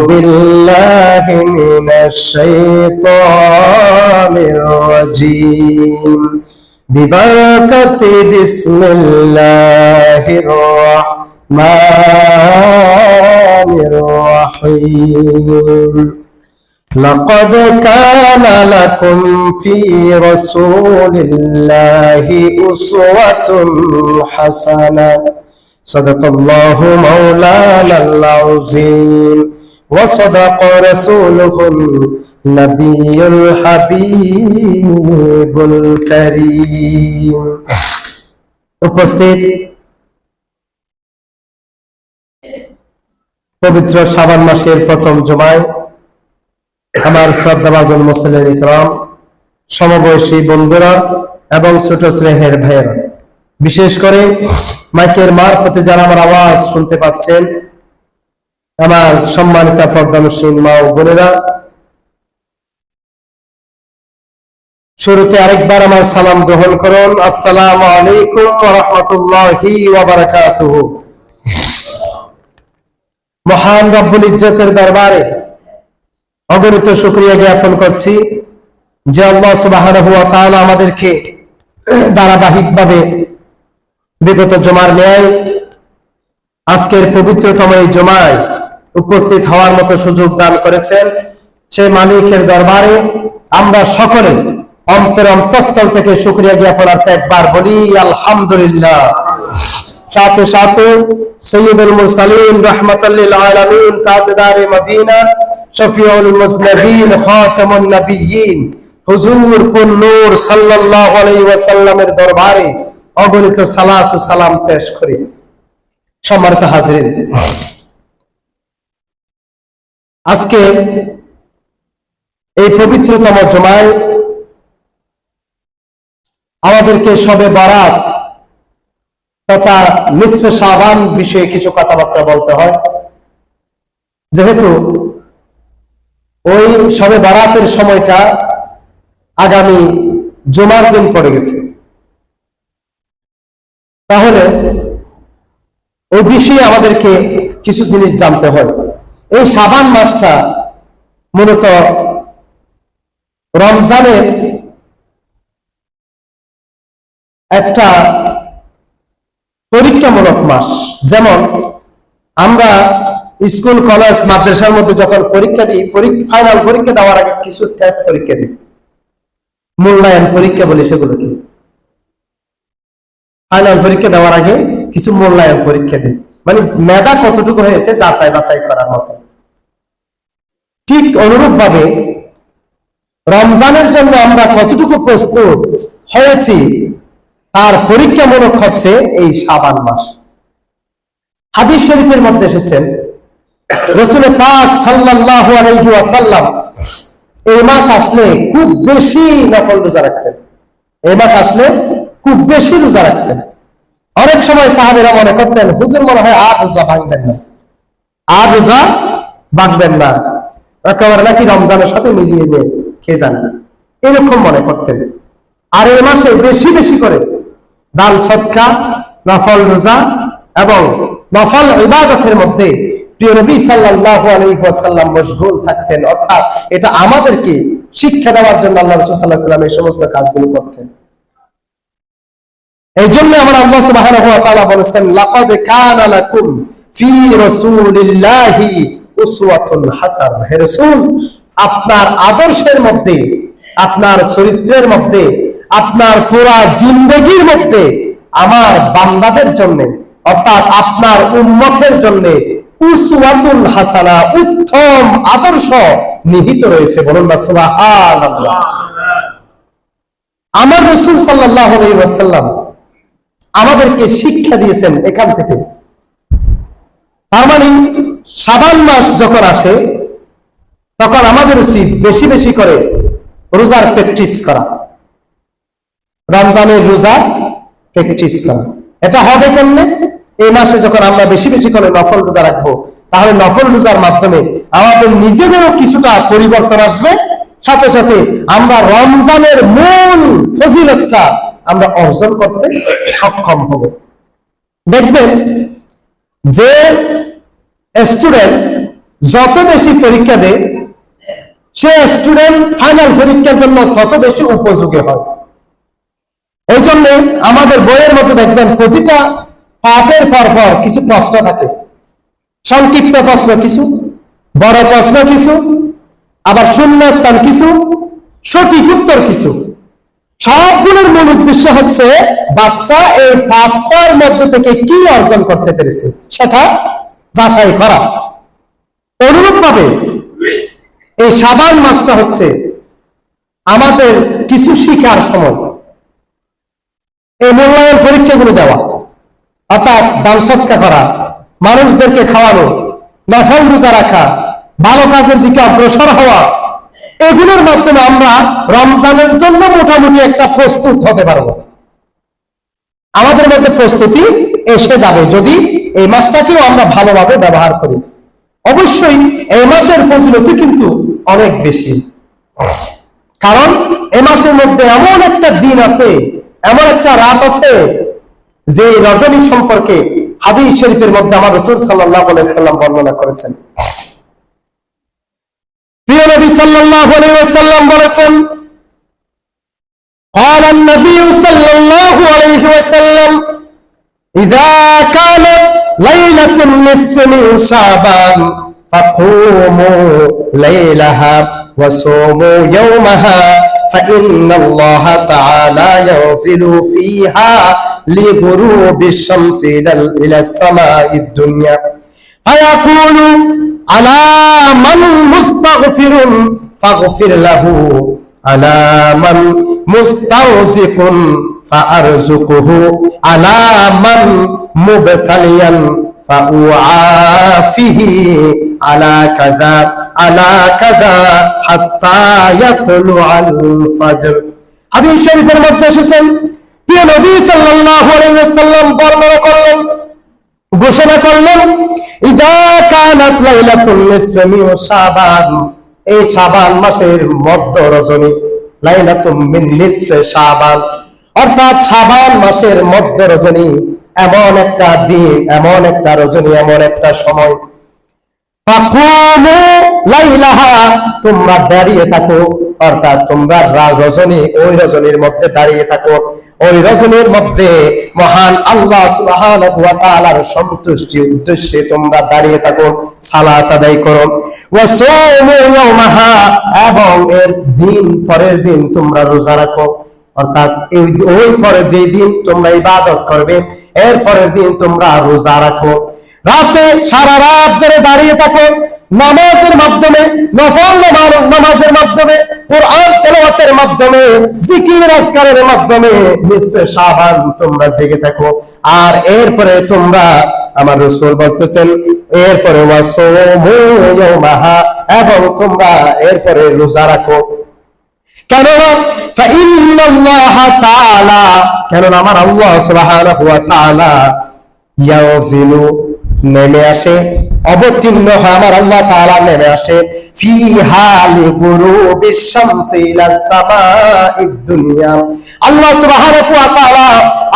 بالله من الشيطان الرجيم ببركة بسم الله الرحمن الرحيم لقد كان لكم في رسول الله أسوة حسنة صدق الله مولانا العظيم وصدق رسوله النبي الحبيب الكريم উপস্থিত পবিত্র শাবান মাসের প্রথম জুমায় আমার শ্রদ্ধাভাজন মুসলিম ইকরাম, সমবয়সী বন্ধুরা এবং ছোট স্নেহের ভাইয়েরা, বিশেষ করে মাইকের মারফতে যারা আমার আওয়াজ শুনতে পাচ্ছেন, আমার সম্মানিত পর্দানুসীন মা ও বোনেরা, শুরুতে আরেকবার আমার সালাম গ্রহণ করুন। আসসালামু আলাইকুম ওয়া রাহমাতুল্লাহি ওয়া বারাকাতুহু। মহান রব্বুল ইজ্জতের দরবারে অগণিত শুকরিয়া জ্ঞাপন করছি যে আল্লাহ সুবহানাহু ওয়া তাআলা আমাদেরকে ধারাবাহিকভাবে বিগত জুমার ন্যায় আজকের পবিত্রতম এই জুমায় উপস্থিত হওয়ার মতো সুযোগ দান করেছেন। সেই মালিকের দরবারে আমরা সকলে অন্তর অন্তঃস্থল থেকে শুকরিয়া জ্ঞাপনার্থে একবার বলি আলহামদুলিল্লাহ। সাথে সাথে সৈয়দুল মুরসালিন রাহমাতাল লিল আলামিন তাজদারে মদিনা শফিউল মুজনবিন খাতামুন নবিয়্যিন হুজুর পুন নূর সাল্লাল্লাহু আলাইহি ওয়াসাল্লামের দরবারে অগণিত সালাত ও সালাম পেশ করি। সম্মানিত হাজিরিন, আজকে এই পবিত্রতম জুমায় আমাদেরকে শবে বরাত তথা নিসফে শাবান বিষয়ে কিছু কথাবার্তা বলতে হয়। যেহেতু ওই শবে বরাতের সময়টা আগামী জুমার দিন পড়ে গেছে, তাহলে ওই বিষয়ে আমাদেরকে কিছু জিনিস জানতে হয়। এই শাবান মাসটা মূলত রমজানের একটা পরীক্ষামূলক মাস। যেমন আমরা স্কুল কলেজ মাদ্রাসার মধ্যে যখন পরীক্ষা দিই, ফাইনাল পরীক্ষা দেওয়ার আগে কিছু টেস্ট পরীক্ষা দিই, মূল্যায়ন পরীক্ষা বলি সেগুলো কি। ফাইনাল পরীক্ষা দেওয়ার আগে কিছু মূল্যায়ন পরীক্ষা দিই, মানে মেধা কতটুকু হয়েছে যাচাই বাছাই করার মতো। ঠিক অনুরূপ ভাবে রমজানের জন্য আমরা কতটুকু প্রস্তুত হয়েছি তার পরীক্ষামূলক হচ্ছে এই শাবান মাস। হাদিস শরীফের মধ্যে এসেছেন রাসূল পাক সাল্লাল্লাহু আলাইহি ওয়াসাল্লাম এই মাস আসলে খুব বেশি নফল রোজা রাখতেন। এই মাস আসলে খুব বেশি রোজা রাখতেন। অনেক সময় সাহাবীরা মনে করতেন হুজুর মনে হয় আর রোজা ভাঙবেন না, আর রোজা ভাঙবেন না, একেবারে নাকি রমজানের সাথে মিলিয়ে নিয়ে খেয়ে যান, এরকম মনে করতেন। আর এই মাসে বেশি বেশি করে দান সদকা, নফল রোজা এবং নফল ইবাদতের মধ্যে প্রিয় নবী সাল্লাল্লাহু আলাইহি ওয়াসাল্লাম মশগুল থাকতেন। অর্থাৎ এটা আমাদেরকে শিক্ষা দেওয়ার জন্য আল্লাহ রাসূল সাল্লাল্লাহু আলাইহি ওয়াসাল্লাম এই সমস্ত কাজগুলো করতেন। এই জন্য আমরা আল্লাহ সুবহানাহু ওয়া তাআলা বলেছেন লাকাদ কানা লাকুম ফি রাসূলিল্লাহি উসওয়াতুন হাসানাহ। হে রাসূল, আপনার আদর্শের মধ্যে, আপনার চরিত্রের মধ্যে, আপনার পুরা জিন্দেগীর মধ্যে আমার বান্দাদের জন্য অর্থাৎ আপনার উম্মতের জন্য উসওয়াতুন হাসানা, উত্তম আদর্শ নিহিত রয়েছে। বলুন না সুবহানাল্লাহ। আমার রাসূল সাল্লাল্লাহু আলাইহি ওয়াসাল্লাম আমাদেরকে শিক্ষা দিয়েছেন এখান থেকে। তার মানে শাবান মাস যখন আসে তখন আমাদের উচিত বেশি বেশি করে রোজার প্র্যাকটিস করা, রমজানের রোজা প্র্যাকটিস করা। এটা হবে কেমনে? এই মাসে যখন আমরা বেশি বেশি করে নফল রোজা রাখবো, তাহলে নফল রোজার মাধ্যমে আমাদের নিজেদেরও কিছুটা পরিবর্তন আসবে, সাথে সাথে আমরা রমজানের মূল ফজিলতটা আমরা অর্জন করতে সক্ষম হব। দেখবেন যে স্টুডেন্ট যত বেশি পরীক্ষা দেয় সে স্টুডেন্ট ফাইনাল পরীক্ষার জন্য তত বেশি উপযোগী হয়। এই জন্য আমাদের বইয়ের মধ্যে দেখবেন প্রতিটা পাঠের পর কিছু প্রশ্ন থাকে, সংক্ষিপ্ত প্রশ্ন কিছু, বড় প্রশ্ন কিছু, আবার শূন্যস্থান কিছু, সঠিক উত্তর কিছু। সবগুলোর মূল উদ্দেশ্য হচ্ছে বাচ্চা এই পাঠটার মধ্যে থেকে কি অর্জন করতে পেরেছে সেটা যাচাই করা। অনুরূপভাবে এই শাবান মাসটা হচ্ছে আমাদের কিছু শিখার সময়, এই মূল্যায়ন পরীক্ষাগুলো দেওয়া, অর্থাৎ দান সৎকা করা, মানুষদেরকে খাওয়ানো, নফল রোজা রাখা, ভালো কাজের দিকে অগ্রসর হওয়া, এগুলোর মাধ্যমে আমরা রমজানের জন্য মোটামুটি একটা প্রস্তুত হতে পারবো। আমাদের মধ্যে প্রস্তুতি এসে যাবে যদি এই মাসটাকেও আমরা ভালোভাবে ব্যবহার করি। অবশ্যই এই মাসের ফজিলতি কিন্তু অনেক বেশি, কারণ এই মাসের মধ্যে এমন একটা দিন আছে, এমন একটা রাত আছে যে রজনী সম্পর্কে হাদিস শরীফের মধ্যে আমার রাসূল সাল্লাল্লাহু আলাইহি ওয়াসাল্লাম বর্ণনা করেছেন। প্রিয় নবী সাল্লাল্লাহু আলাইহি ওয়াসাল্লাম বলেছেন, قال النبي صلى الله عليه وسلم إذا كانت ليلة النصف من شعبان فقوموا ليلها وصوموا يومها فإن الله تعالى ينزل فيها لغروب الشمس إلى السماء الدنيا فيقول على من مستغفر فاغفر له على من مسترزق فأرزقه على من مبتليا فأعافه على كذا حتى يطلع الفجر। হাদিস শরীফের মধ্যে এসেছেন প্রিয় নবী সাল্লাল্লাহু আলাইহি ওয়াসাল্লাম বর্ণনা করলেন, ঘোষণা করলেন, ইযা কানাত লাইলাতুন নিসফি মিন শাবান, এই শাবান মাসের মধ্য রজনী, লাইলাতুম মিন নিসফি শাবান, অর্থাৎ শাবান মাসের মধ্য রজনী, এমন একটা দিন, এমন একটা রজনী, এমন একটা সময়, ফাকুমু লাইলাহা, তোমরা দাঁড়িয়ে থাকো, অর্থাৎ তোমরা রজনী, ওই রজনীর মধ্যে দাঁড়িয়ে থাকো, ওই রজনীর মধ্যে মহান আল্লাহ সুবহানাহু ওয়া তাআলার সন্তুষ্টির উদ্দেশ্যে তোমরা দাঁড়িয়ে থাকো, সালাত আদায় করো, ওয়া সুমু ইয়াওমাহা, এবং এর দিন পরের দিন তোমরা রোজা রাখো, অর্থাৎ ওই পরে যে দিন তোমরা ইবাদত করবে এর পরের দিন তোমরা রোজা রাখো। রাতে সারা রাত ধরে দাঁড়িয়ে থাকো, নামাজের মাধ্যমে, নফল নামাজের মাধ্যমে, কোরআন তেলাওয়াতের মাধ্যমে, জিকির আজকারের মাধ্যমে নিসফে শাবান তোমরা জেগে থাকো। আর এরপরে তোমরা, আমার রাসূল বলতেছেন, এরপরে ওয়াসুমু ইয়াওমাহা, এবং তোমরা এরপরে রোজা রাখো। কেননা ফাইন্নাল্লাহা তাআলা, কেননা আমার আল্লাহ সুবহানাহু ওয়া তাআলা ইয়ানজিলু, নেমে আসে, অবতীর্ণ হয়, আমার আল্লাহ তাআলা নেমে আসে, ফিহা লিগুরুবিশ শামসি ইলাস সামাঈদ দুনিয়া, আল্লাহ সুবহানাহু ওয়া তাআলা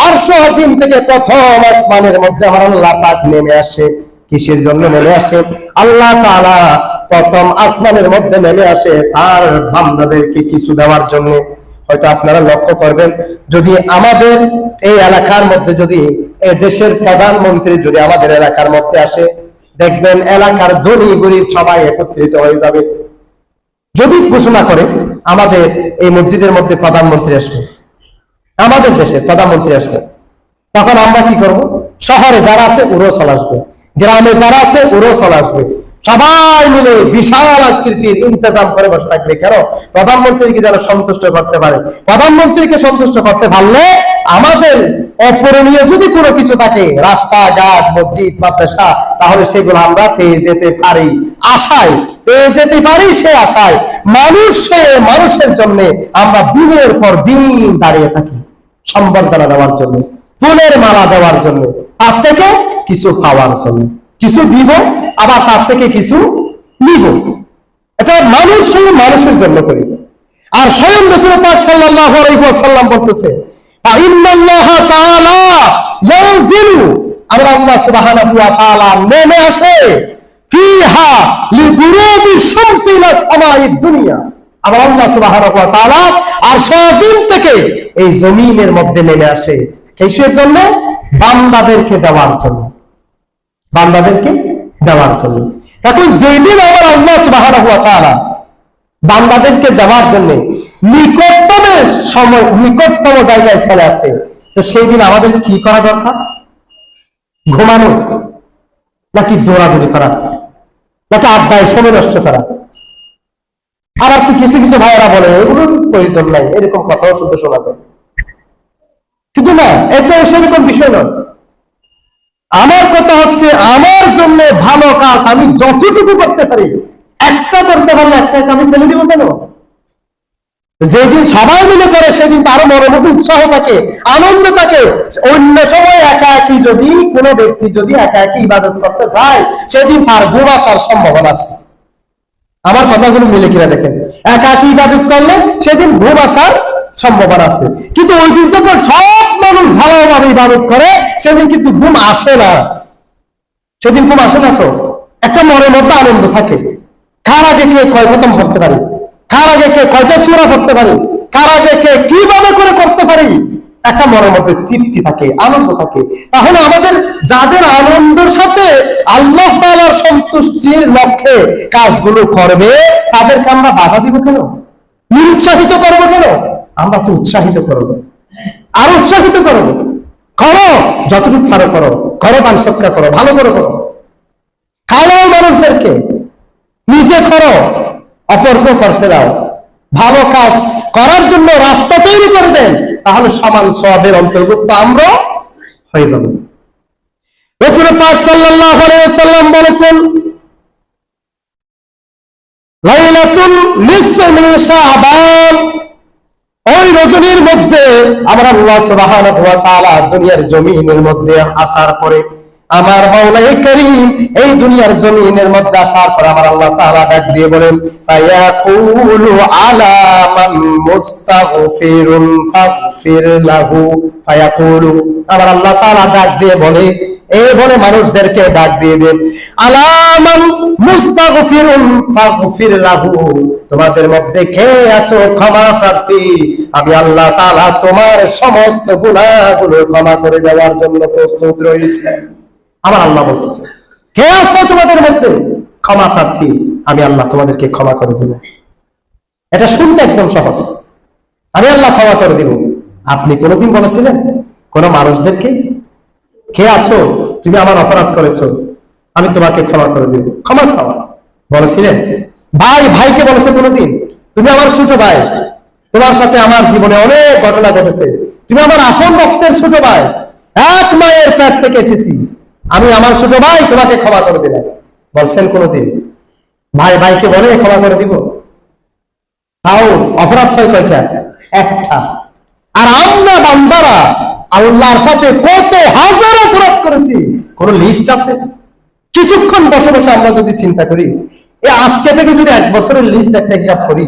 আরশ আজিম থেকে প্রথম আসমানের মধ্যে আমার আল্লাহ পাক নেমে আসে। কিসের জন্য নেমে আসে? আল্লাহ তাআলা প্রথম আসমানের মধ্যে নেমে আসে তার বান্দাদেরকে কিছু দেওয়ার জন্য। হয়তো আপনারা লক্ষ্য করবেন, যদি আমাদের এই এলাকার মধ্যে, যদি এই দেশের প্রধানমন্ত্রী যদি আমাদের এলাকার মধ্যে আসে, দেখবেন এলাকার ধনী গরিব সবাই একত্রিত হয়ে যাবে। যদি ঘোষণা করে আমাদের এই মসজিদের মধ্যে প্রধানমন্ত্রী আসবে, আমাদের দেশে প্রধানমন্ত্রী আসবে, তখন আমরা কি করব? শহরে যারা আছে ওরও চলে আসবে, গ্রামে যারা আছে ওরও চলে আসবে, সবাই মিলে বিশাল আকৃতির ইন্তজাম করে বসে থাকবে। কেন? প্রধানমন্ত্রীকে যেন সন্তুষ্ট করতে পারে। প্রধানমন্ত্রীকে সন্তুষ্ট করতে পারলে আমাদের অপূরণীয় যদি কোনো কিছু থাকে, রাস্তাঘাট, মসজিদ, মাদ্রাসা, তাহলে সেগুলো আমরা পেয়ে যেতে পারি, আশায় পেয়ে যেতে পারি। সে আশায় মানুষের জন্য আমরা দিনের পর দিন দাঁড়িয়ে থাকি, সম্বর্ধনা দেওয়ার জন্য, ফুলের মালা দেওয়ার জন্য, তার থেকে কিছু পাওয়ার জন্য। কিছু দিব, আবার তার থেকে কিছু নিব। এটা মানুষের জন্য করি। আর স্বয়ং রাসূল পাক সাল্লাল্লাহু আলাইহি ওয়াসাল্লাম বলতেছে, ইন্নাল্লাহা তাআলা ইয়ানজিলু, আল্লাহ সুবহানাহু ওয়া তাআলা নেমে আসে, ফিহা লিগুরুবি শামসি ইলা সামাইদ দুনিয়া। আবার আল্লাহ সুবহানাহু ওয়া তাআলা আরশ আজিম থেকে এই জমিনের মধ্যে নেমে আসে কিসের জন্য? বান্দাদেরকে দেওয়ার জন্য, বান্দাদেরকে দেওয়ার জন্য। এখন যেদিন আবার আল্লাহ সুবহানাহু ওয়া তাআলা বান্দাদেরকে দেওয়ার জন্য নিকটতম সময়, নিকটতম জায়গায় চলে আসে, তো সেই দিন আমাদের কি করা দরকার? ঘুমানো নাকি দৌড়াদৌড়ি করা নাকি আড্ডায় সময় নষ্ট করা? আবার তো কিছু কিছু ভাইয়েরা বলে এগুলোর প্রয়োজন নাই, এরকম কথাও শুনতে শোনা যায়। কিন্তু না, এটা সেরকম বিষয় নয়। আমার কথা হচ্ছে আমার জন্য ভালো কাজ আমি যতটুকু করতে পারি, একটা করতে পারলে একটা আমি ফেলে দিব কেন? যেদিন সবাই মিলে করে সেদিন তারও মনের মধ্যে উৎসাহ থাকে, আনন্দ থাকে। অন্য সময় একা একই যদি কোনো ব্যক্তি যদি একা একই ইবাদত করতে চায়, সেদিন তার ঘুম আসার সম্ভাবনা আছে। আমার কথাগুলো মিলে কিনা দেখেন, একা একই ইবাদত করলে সেদিন ঘুম আসার সম্ভাবনা আছে। কিন্তু ওই দিন যখন সব মানুষ ঢালাওভাবে ইবাদত করে সেদিন কিন্তু ঘুম আসে না। সেদিন ঘুম আসে না, তো একটা মনের মধ্যে আনন্দ থাকে। কার আগে কে কয় খতম করতে পারি, কার আগে কে কয়টা সূরা পড়তে পারি, কার আগে কে কিভাবে করে করতে পারি, একটা মনের মধ্যে তৃপ্তি থাকে, আনন্দ থাকে। তাহলে আমাদের যাদের আনন্দের সাথে আল্লাহ তাআলার সন্তুষ্টির লক্ষ্যে কাজগুলো করবে, তাদেরকে আমরা বাধা দিব কেন? নিরুৎসাহিত করবো কেন? আমরা তো উৎসাহিত করবো, আরো উৎসাহিত করবো। করো, যতটুকু পারো করো, করো, দান সৎকার করো, ভালো করে করো, খাওয়াও মানুষদেরকে, নিজে করো, অপরকে করতে দাও। ভালো কাজ করার জন্য রাস্তা তৈরি করে দেন, তাহলে সমান সওয়াবের অন্তর্ভুক্ত আমরা হয়ে যাব। রাসূল পাক সাল্লাল্লাহু আলাইহি ওয়াসাল্লাম বলেছেন, লাইলাতুল নিসফি মিন শাবান, ওই রজনীর মধ্যে আমরা আল্লাহ সুবহানাহু ওয়া তাআলা দুনিয়ার জমিনের মধ্যে আসার পরে, আমার মাওলাই করিম এই দুনিয়ার জমিনের মধ্যে আসার পর আমার আল্লাহ তাআলা ডাক দিয়ে বলেন, ফায়াকুলু আলা মান মুস্তাগফিরুন ফাগফির লাহু। ফায়াকুলু, আমার আল্লাহ তাআলা ডাক দিয়ে বলে, এই বলে মানুষদেরকে ডাক দিয়ে দেন, আলা মান মুস্তাগফিরুন ফাগফির লাহু, তোমাদের মধ্যে কে আছো ক্ষমা প্রার্থী, আমি আল্লাহ তাআলা তোমার সমস্ত গুনাহগুলো ক্ষমা করে দেওয়ার জন্য প্রস্তুত রয়েছে। আমার আল্লাহ বলতেছে, কে আছো তোমাদের মধ্যে ক্ষমা প্রার্থী, আমি আল্লাহ তোমাদেরকে ক্ষমা করে দেব। এটা শুনতে একদম সহজ, আমি আল্লাহ ক্ষমা করে দিব। আপনি কোনোদিন বলেছিলেন কোন মানুষদেরকে, কে আছো তুমি আমার অপরাধ করেছো, আমি তোমাকে ক্ষমা করে দেব, ক্ষমা চাওয়া বলেছিলেন? ভাই ভাইকে বলেছে কোনোদিন, তুমি আমার ছোট ভাই, তোমার সাথে আমার জীবনে অনেক ঘটনা ঘটেছে, তুমি আমার আপন রক্তের ছোট ভাই, এক মায়ের পেট থেকে এসেছি, আমি আমার ছোট ভাই তোমাকে ক্ষমা করে দিলাম, বলছেন কোনোদিন? ভাই ভাইকে বলে ক্ষমা করে দিব? তাও অপরাধ হয় কয়টা? একটা। আর আমরা বান্দারা আল্লাহর সাথে কত হাজার অপরাধ করেছি, কোন লিস্ট আছে? কিছুক্ষণ বসে বসে আমরা যদি চিন্তা করি, আজকে থেকে যদি 1 বছরের লিস্ট একটা হিসাব করি,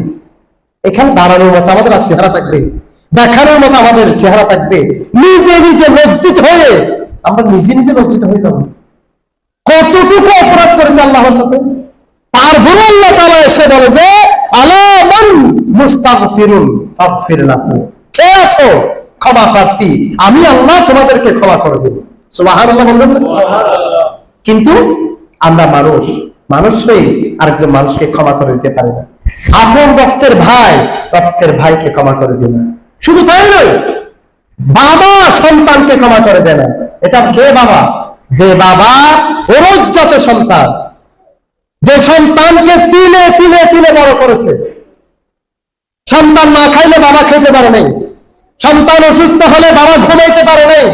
এখানে দাঁড়ানোর মতো আমাদের আর চেহারা থাকবে, দেখানোর মতো আমাদের চেহারা থাকবে, নিজে নিজে লজ্জিত হয়ে আমরা নিজে নিজে লজ্জিত হয়ে যাব। কতটুকু অপরাধ করেছে আল্লাহর সাথে। তারপরে আল্লাহ তাআলা এসে বলে যে, আলা মান মুস্তাগফিরুন ফাগফির লাহু, কে আছো ক্ষমা প্রার্থী, আমি আল্লাহ তোমাদেরকে ক্ষমা করে দেব। সুবহানাল্লাহ বলবেন না? কিন্তু আমরা মানুষ হয়ে আরেকজন মানুষকে ক্ষমা করে দিতে পারি না। আপন রক্তের ভাই রক্তের ভাইকে ক্ষমা করে দিবে না। শুধু তাই নয়, বাবা সন্তানকে ক্ষমা করে দেয় না। এটা কে বাবা? যে বাবা ওরজ্জাত সন্তান, যে সন্তানকে তিলে তিলে তিলে বড় করেছে। সন্তান না খাইলে বাবা খেতে পারে নাই, সন্তান অসুস্থ হলে বাবা ঘুমাইতে পারে নাই,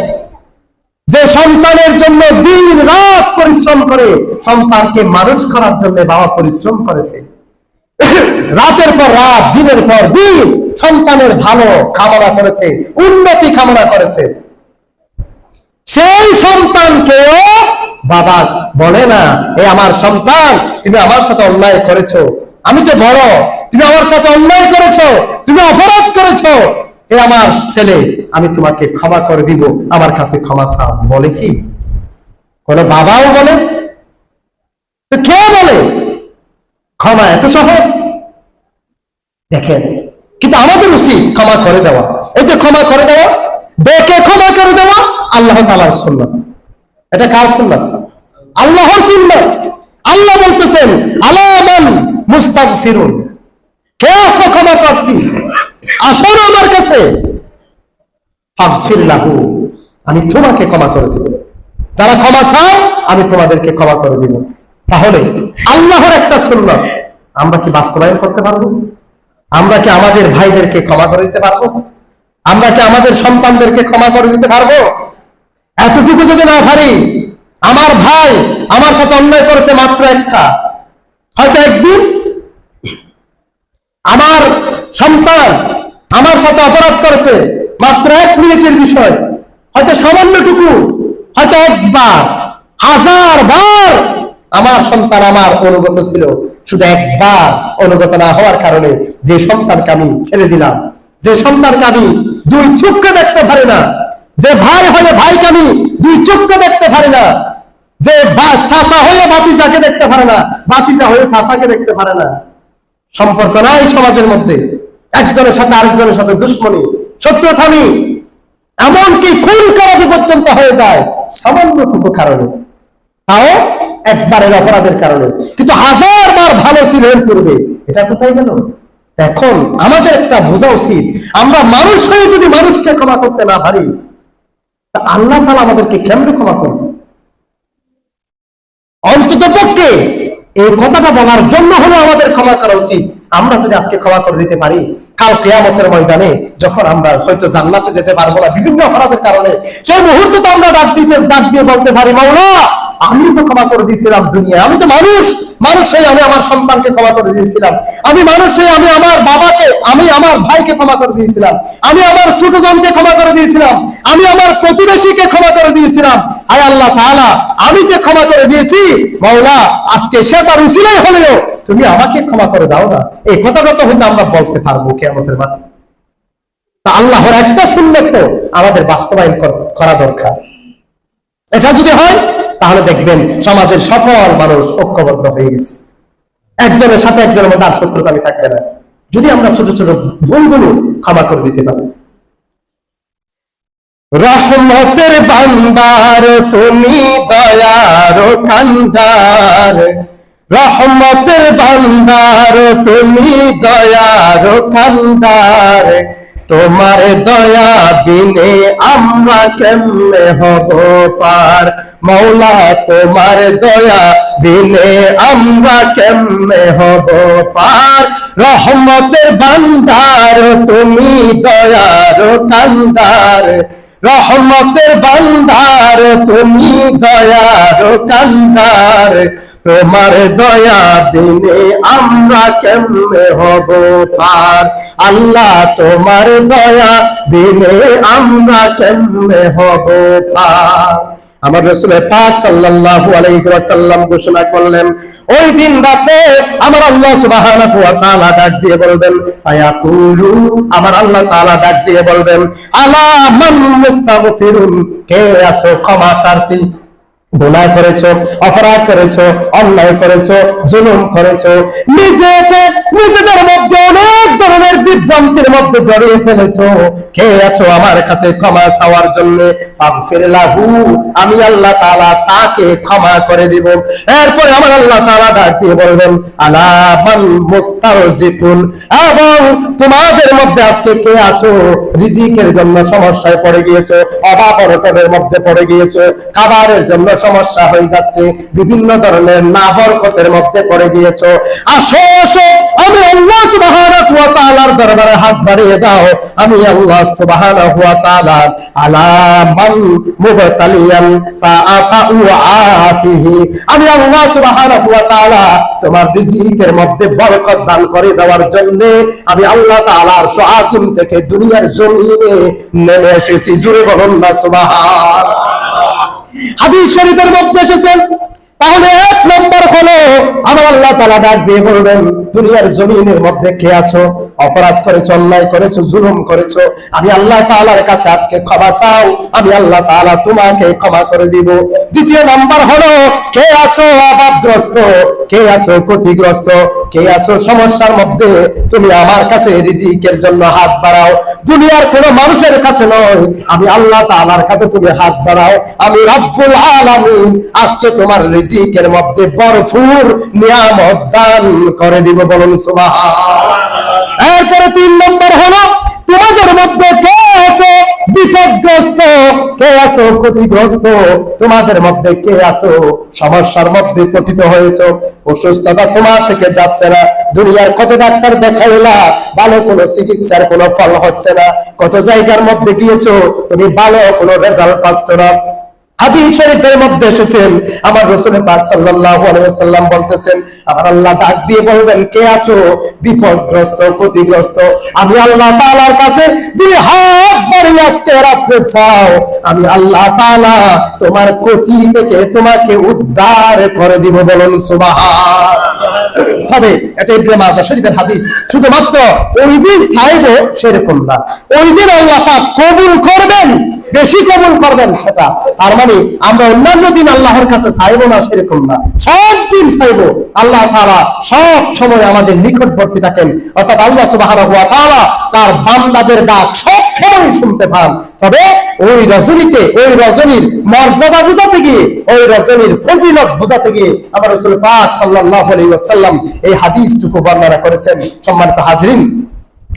যে সন্তানের জন্য দিন রাত পরিশ্রম করে সন্তানকে মানুষ করার জন্য বাবা পরিশ্রম করেছে, রাতের পর রাত দিনের পর দিন সন্তানের ভালো কামনা করেছে, উন্নতি কামনা করেছে, সেই সন্তানকেও বাবা বলে না, এ আমার সন্তান তুমি আমার সাথে অন্যায় করেছো, আমি তো বড়, তুমি আমার সাথে অন্যায় করেছো, তুমি অপরাধ করেছো, এ আমার ছেলে, আমি তোমাকে ক্ষমা করে দিব, আমার কাছে ক্ষমা চাও। বলে কি? কোন বাবাও বলে? তো কে বলে ক্ষমা এত সহজ? দেখেন, কিন্তু আমাদের উচিত ক্ষমা করে দেওয়া। এই যে ক্ষমা করে দেওয়া, দেখে ক্ষমা করে দেওয়া আল্লাহ তাআলার সুন্নাত। এটা কার সুন্নাত? আল্লাহর সুন্নাত। আল্লাহ বলতেছেন আলা মান মুস্তাগফিরুন, কে আছো ক্ষমা প্রার্থী, আসো আমার কাছে, ফাগফির লাহু, আমি তোমাকে ক্ষমা করে দেব। যারা ক্ষমা চাও আমি তোমাদেরকে ক্ষমা করে দিব। তাহলে আল্লাহর একটা সুন্নাত আমরা কি বাস্তবায়ন করতে পারবো? আমরা কি আমাদের ভাইদেরকে ক্ষমা করে দিতে পারবো? আমরা কি আমাদের সন্তানদেরকে ক্ষমা করে দিতে পারবো? এতটুকু যদি না পারি, আমার ভাই আমার সাথে অন্যায় করেছে মাত্র একটা, হয়তো একদিন আমার সন্তান আমার সাথে অপরাধ করেছে মাত্র 1 মিনিটের বিষয়, হয়তো সামান্যটুকু, হয়তো একবার, 1000 বার আমার সন্তান আমার অনুগত ছিল, শুধু একবার অনুগত না হওয়ার কারণে যে সন্তানকে আমি ছেড়ে দিলাম, যে সন্তানকে আমি 2 চোখে দেখতে পারি না, যে ভাই হয়ে ভাইকে আমি 2 চোখে দেখতে পারি না, যে চাচা হয়ে ভাতিজাকে দেখতে পারে না, ভাতিজা হয়ে চাচাকে দেখতে পারে না, সম্পর্ক নাই সমাজের মধ্যে, একজনের সাথে আরেকজনের সাথে দুশ্মনী, শত্রুতামি, এমনকি খুন খারাপি পর্যন্ত হয়ে যায় সামান্যটুকু কারণে, তাও একবারের অপরাধের কারণে। কিন্তু 1000 বার ভালো ছিল এর পূর্বে, এটা কোথায় গেল? এখন আমাদের একটা বোঝা উচিত, আমরা মানুষ হয়ে যদি মানুষকে ক্ষমা করতে না পারি, তা আল্লাহ তাআলা আমাদেরকে কেমনে ক্ষমা করবে? অন্তত পক্ষে এই কথাটা বলার জন্য হলো আমাদের ক্ষমা করা উচিত। আমরা যদি আজকে ক্ষমা করে দিতে পারি, কাল কিয়ামতের ময়দানে যখন আমরা হয়তো জান্নাতে যেতে পারবো না বিভিন্ন অপরাধের কারণে, সেই মুহূর্তে তো আমরা ডাক দিয়ে বলতে পারি, মাওলা আমি তো ক্ষমা করে দিয়েছিলাম দুনিয়ায়, আমি তো মানুষ হয়ে আমি আমার সন্তানকে ক্ষমা করে দিয়েছিলাম, আমি মানুষ হয়ে আমি আমার বাবাকে, আমি আমার ভাইকে ক্ষমা করে দিয়েছিলাম, আমি আমার ছোটজনকে ক্ষমা করে দিয়েছিলাম, আমি আমার প্রতিবেশীকে ক্ষমা করে দিয়েছিলাম। আয় আল্লাহ তাআলা, আমি যে ক্ষমা করে দিয়েছি মাওলা, আজকে সেটার উসিলায় হলেও তুমি আমাকে ক্ষমা করে দাও না। এই কথাটা তো হয়তো আমরা বলতে পারবো কিয়ামতের মাঠে। তা আল্লাহর একটা সুন্নাত তো আমাদের বাস্তবায়ন করা দরকার। এটা যদি হয় তাহলে দেখবেন সমাজের সকল মানুষ ঐক্যবদ্ধ হয়ে গেছে, একজনের সাথে একজনের মধ্যে আর শত্রুতা থাকবে না, যদি আমরা ছোট ছোট ভুলগুলো ক্ষমা করে দিতে পারি। রহমতের ভান্ডার তুমি, দয়ার কান্ডার, রহমতের ভান্ডার তুমি, দয়ার কান্ডার, তোমার দয়া বিনে আমরা কেমনে হব পার, মাওলা তোমার দয়া বিনে আমরা কেমনে হব পার, রহমতের ভান্ডার তুমি, দয়ার কান্ডার, রহমতের ভান্ডার তুমি, দয়ার কান্ডার, তোমার দয়া বিনে আমরা কেমনে হব পার, আল্লাহ তোমার দয়া বিনে আমরা কেমনে হব পার। আমার রাসূল পাক সাল্লাল্লাহু আলাইহি ওয়াসাল্লাম ঘোষণা করলেন, ওই দিন রাতে আমার আল্লাহ সুবহানাহু ওয়া তাআলা ডাক দিয়ে বলবেন, ফায়াকুলু, আমার আল্লাহ তাআলা ডাক দিয়ে বলবেন, আলা মান মুস্তাগফিরুন, কে আছো ক্ষমা প্রার্থী? গুনাহ করেছো, অপরাধ করেছো, অন্যায় করেছো, জুলুম করেছো, নিজেদের মধ্যে অনেক ধরনের বিভ্রান্তির মধ্যে জড়িয়ে ফেলেছো, কে আছো আমার কাছে ক্ষমা চাওয়ার জন্য? ফাগফির লাহু, আমি আল্লাহ তাআলা তাকে ক্ষমা করে দিব। এরপরে আমার আল্লাহ তাআলা ডাক দিয়ে বলবেন, আলা মান মুস্তারজিকুন, এবং তোমাদের মধ্যে আজকে কে আছো রিজিকের জন্য সমস্যায় পড়ে গিয়েছো, অভাব অনটনের মধ্যে পড়ে গিয়েছো, খাবারের জন্য সমস্যা হয়ে যাচ্ছে, বিভিন্ন ধরনের না বরকতের মধ্যে পড়ে গিয়েছো, আসো আসো, আমি আল্লাহ সুবহানাহু ওয়া তাআলার দরবারে হাত বাড়িয়ে দাও, আমি আল্লাহ সুবহানাহু ওয়া তাআলা আলা মান মুবতালিয়ান ফাআফু আফিহি, আমি আল্লাহ সুবহানাহু ওয়া তাআলা তোমার রিজিকের মধ্যে বরকত দান করে দেওয়ার জন্য আমি আল্লাহ তাআলা আরশ আজিম থেকে দুনিয়ার জমিনে নেমে এসেছি। জোরে বলুন না সুবহানাল্লাহ। হাদিস শরীফের মধ্যে এসেছে, তাহলে এক নম্বর হলো আমার আল্লাহ তাআলা ডাক দিয়ে বলবেন, দুনিয়ার জমিনের মধ্যে কে আছো, অপরাধ করেছো, অন্যায় করেছো, জুলুম করেছো, আমি আল্লাহ তাআলার কাছে আজকে ক্ষমা চাও, আমি আল্লাহ তাআলা তোমাকে ক্ষমা করে দিব। দ্বিতীয় নাম্বার হলো কে আছো অভাবগ্রস্ত, কে আছো ক্ষতিগ্রস্ত, কে আছো সমস্যার মধ্যে, তুমি আমার কাছে রিজিকের জন্য হাত বাড়াও। দুনিয়ার কোন মানুষের কাছে নয়, আমি আল্লাহ তাআলার কাছে তুমি হাত বাড়াও, আমি রব্বুল আলামিন আজকে তোমার রিজিকের মধ্যে ভরপুর নিয়ামত দান করে দিব, বলুন সুবহানাল্লাহ। এরপরে 3 নম্বর হলো তোমাদের মধ্যে কে আছে বিপদগ্রস্ত, কে আছো ক্ষতিগ্রস্ত, তোমাদের মধ্যে কে আছো সমস্যার মধ্যে পতিত হয়েছো, অসুস্থতা তোমার থেকে যাচ্ছে না, দুনিয়ার কত ডাক্তার দেখাইলা, ভালো কোনো চিকিৎসার কোনো ফল হচ্ছে না, কত জায়গার মধ্যে গিয়েছো তুমি ভালো কোনো রেজাল্ট পাচ্ছ না। হাদিস শরীফের মধ্যে এসেছেন আমার রাসূল পাক সাল্লাল্লাহু আলাইহি ওয়াসাল্লাম বলতেছেন, আমার আল্লাহ ডাক দিয়ে বলবেন, কে আছো বিপদগ্রস্ত ক্ষতিগ্রস্ত, আমি আল্লাহ তাআলার কাছে দুই হাত বাড়িয়ে আজকে রাত্রে চাও, আমি আল্লাহ তাআলা তোমার ক্ষতি থেকে তোমাকে উদ্ধার করে দিব, বলুন সুবহানাল্লাহ। তবে এটা ইবনে মাজাহ শরীফের হাদিস, শুধুমাত্র ওই দিন চাইবো সেরকম না, ওই দিন আল্লাহ পাক কবুল করবেন, বেশি কবুল করবেন সেটা। তার মানে আমরা অন্যান্য দিন আল্লাহর কাছে চাইবো না সেরকম না, সব দিন চাইবো। আল্লাহ তাআলা সব সময় আমাদের নিকটবর্তী থাকেন, অর্থাৎ আল্লাহ সুবহানাহু ওয়া তাআলা তার বান্দাদের ডাক সব সময় শুনতে পান। তবে ওই রজনীতে, ওই রজনীর মর্যাদা বোঝাতে গিয়ে, ওই রজনীর ফজিলত বোঝাতে গিয়ে আমার রাসূল পাক সাল্লাল্লাহু আলাইহি ওয়াসাল্লাম এই হাদিসটুকু বর্ণনা করেছেন। সম্মানিত হাজরিন,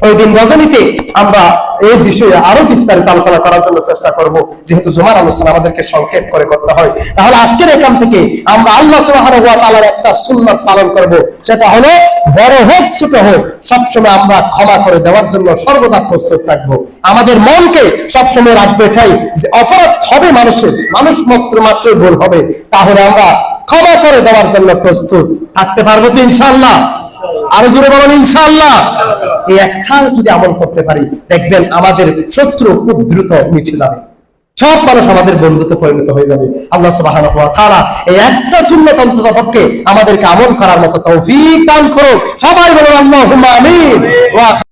ওই দিন রজনীতে আমরা এই বিষয়ে আরো বিস্তারিত আলোচনা করার জন্য চেষ্টা করব, যেহেতু জুমার আলোচনা আমাদেরকে সংক্ষেপ করে করতে হয়। তাহলে আজকের এখান থেকে আমরা আল্লাহ সুবহানাহু ওয়া তাআলার একটা সুন্নাত পালন করব, সেটা হলো বড় হোক ছোট হোক সবসময় আমরা ক্ষমা করে দেওয়ার জন্য সর্বদা প্রস্তুত থাকবো। আমাদের মনকে সবসময় রাখবে এটাই যে অপরাধ হবে মানুষের, মানুষ মাত্রই ভুল হবে, তাহলে আমরা ক্ষমা করে দেওয়ার জন্য প্রস্তুত থাকতে পারবো তো ইনশাআল্লাহ? আরো জোরে বলুন ইনশাআল্লাহ। এই একটা যদি আমল করতে পারি, দেখবেন আমাদের শত্রু খুব দ্রুত মিটে যাবে, সব মানুষ আমাদের বন্ধুতে পরিণত হয়ে যাবে। আল্লাহ সুবহানাহু ওয়া তাআলা এই একটা সুন্নাত অন্তত পক্ষে আমাদেরকে আমল করার মতো তৌফিক দান করুন। সবাই বলুন আল্লাহুম্মা আমিন।